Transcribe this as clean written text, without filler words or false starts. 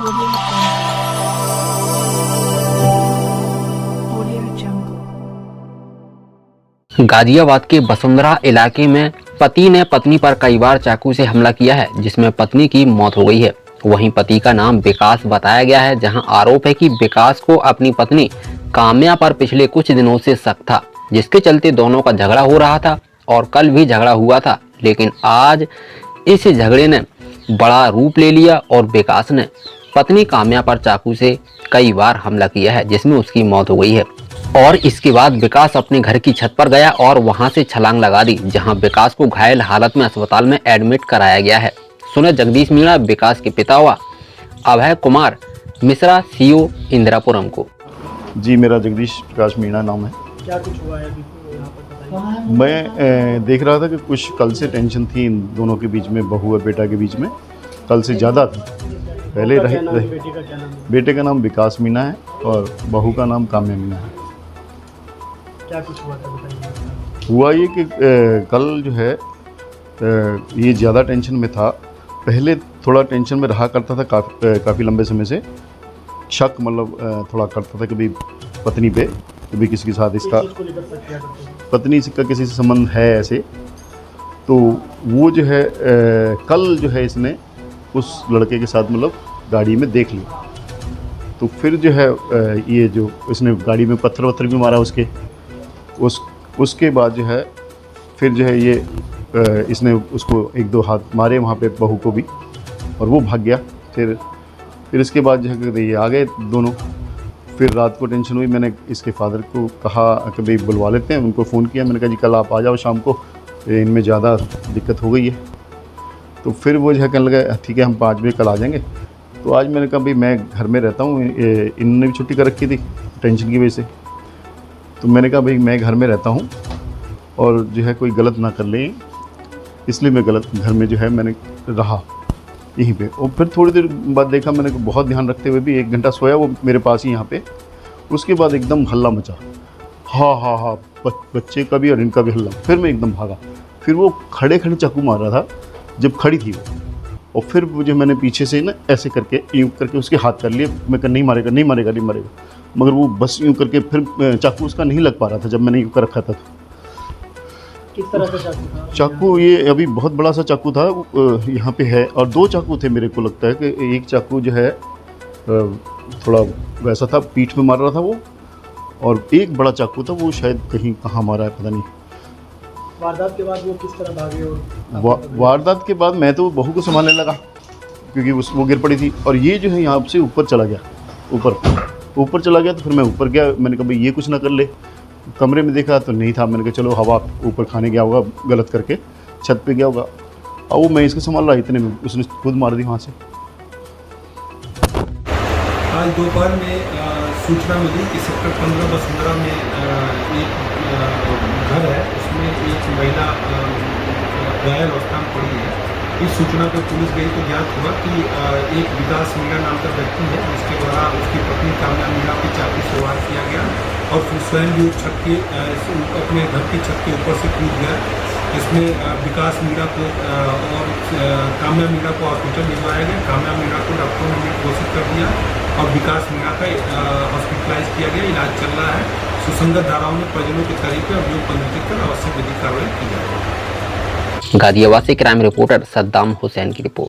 Audio Jungle. Ghaziabad के वसुंधरा इलाके में पति ने पत्नी पर कई बार चाकू से हमला किया है, जिसमें पत्नी की मौत हो गई है। वहीं पति का नाम विकास बताया गया है, जहां आरोप है कि विकास को अपनी पत्नी काम्या पर पिछले कुछ दिनों से शक था, जिसके चलते दोनों का झगड़ा हो रहा था और कल भी झगड़ा हुआ था। लेकिन आज इस झगड़े ने बड़ा रूप ले लिया और विकास ने पत्नी काम्या पर चाकू से कई बार हमला किया है, जिसमें उसकी मौत हो गई है। और इसके बाद विकास अपने घर की छत पर गया और वहां से छलांग लगा दी, जहां विकास को घायल हालत में अस्पताल में एडमिट कराया गया है। सुने जगदीश मीणा विकास के पिता हुआ अभय कुमार मिश्रा सीओ इंदिरापुरम को। जी, मेरा जगदीश प्रकाश मीणा नाम है। क्या कुछ हुआ है अभी यहाँ पर बताइए। मैं देख रहा था कि कुछ कल से टेंशन थी इन दोनों के बीच में, बहू और बेटा के बीच में कल से ज़्यादा थी। पहले क्या नाम है? रहे बेटी का क्या नाम है? बेटे का नाम विकास मीणा है और बहू का नाम काम्या मीणा है। क्या कुछ हुआ था बताइए। हुआ ये कि कल जो है ये ज़्यादा टेंशन में था। पहले थोड़ा टेंशन में रहा करता था काफ़ी लंबे समय से। शक मतलब थोड़ा करता था कभी पत्नी पे, कभी किसी के साथ इसका किस चीज़ को लेकर शक किया करते हैं? पत्नी का किसी से संबंध है ऐसे। तो वो जो है कल जो है इसने उस लड़के के साथ मतलब गाड़ी में देख लिया। तो फिर जो है ये जो इसने गाड़ी में पत्थर वत्थर भी मारा उसके बाद जो है फिर जो है ये इसने उसको एक दो हाथ मारे वहाँ पे बहू को भी, और वो भाग गया। फिर इसके बाद जो है ये आ गए दोनों। फिर रात को टेंशन हुई, मैंने इसके फादर को कहा कि भाई बुलवा लेते हैं, उनको फ़ोन किया। मैंने कहा जी कल आप आ जाओ शाम को, इनमें ज़्यादा दिक्कत हो गई है। तो फिर वो जो है कहने लगा ठीक है हम 5 बजे कल आ जाएंगे। तो आज मैंने कहा भाई मैं घर में रहता हूँ, इन्होंने भी छुट्टी कर रखी थी टेंशन की वजह से। तो मैंने कहा भाई मैं घर में रहता हूँ और जो है कोई गलत ना कर लें, इसलिए मैं गलत घर में जो है मैंने रहा यहीं पे। और फिर थोड़ी देर बाद देखा मैंने, बहुत ध्यान रखते हुए भी 1 घंटा सोया वो मेरे पास ही यहाँ पे। उसके बाद एकदम हल्ला मचा, हाँ बच्चे का भी और इनका भी हल्ला। फिर मैं एकदम भागा। फिर वो खड़े चाकू मार रहा था जब खड़ी थी वो, और फिर वो जो मैंने पीछे से ना ऐसे करके यूँ करके उसके हाथ कर लिए। मैं कहा नहीं मारेगा, मगर वो बस यूँ करके फिर चाकू उसका नहीं लग पा रहा था जब मैंने यूँ कर रखा था। किस तरह का चाकू था? चाकू ये अभी बहुत बड़ा सा चाकू था, यहाँ पे है। और 2 चाकू थे, मेरे को लगता है कि एक चाकू जो है थोड़ा वैसा था, पीठ में मार रहा था वो, और एक बड़ा चाकू था वो शायद कहीं कहाँ मारा है पता नहीं। वारदात के बाद वो किस तरह भागे? और वारदात के बाद मैं तो बहू को संभालने लगा क्योंकि वो गिर पड़ी थी, और ये जो है यहाँ से ऊपर चला गया। ऊपर चला गया तो फिर मैं ऊपर गया। मैंने कहा भाई ये कुछ ना कर ले। कमरे में देखा तो नहीं था। मैंने कहा चलो हवा ऊपर खाने गया होगा, गलत करके छत पे गया होगा। और वो मैं इसको संभाल रहा, इतने में उसने खुद मार दी वहाँ से। आज दोपहर में सूचना मिली कि सेक्टर 15 वसुंधरा में एक घर है, उसमें एक महिला घायल अवस्था में पड़ी है। इस सूचना पर पुलिस गई तो ज्ञात हुआ कि एक विकास मीणा नाम का व्यक्ति है, जिसके द्वारा उसकी पत्नी काम्या मीणा को चाकू से वार किया गया और फिर स्वयं भी छत के अपने घर की छत के ऊपर से कूद गया। इसमें विकास मीणा को और काम्या मीणा को हॉस्पिटल भिजवाया गया। काम्या मीणा को डॉक्टरों ने घोषित कर दिया और विकास मीणा का हॉस्पिटलाइज किया गया, इलाज चल रहा है। सुसंगत धाराओं में परिजनों के तरीके और अभियोग पंजीकृत कर आवश्यक विधिक कार्रवाई की जाएगी। गाजियाबाद से क्राइम रिपोर्टर सद्दाम हुसैन की रिपोर्ट।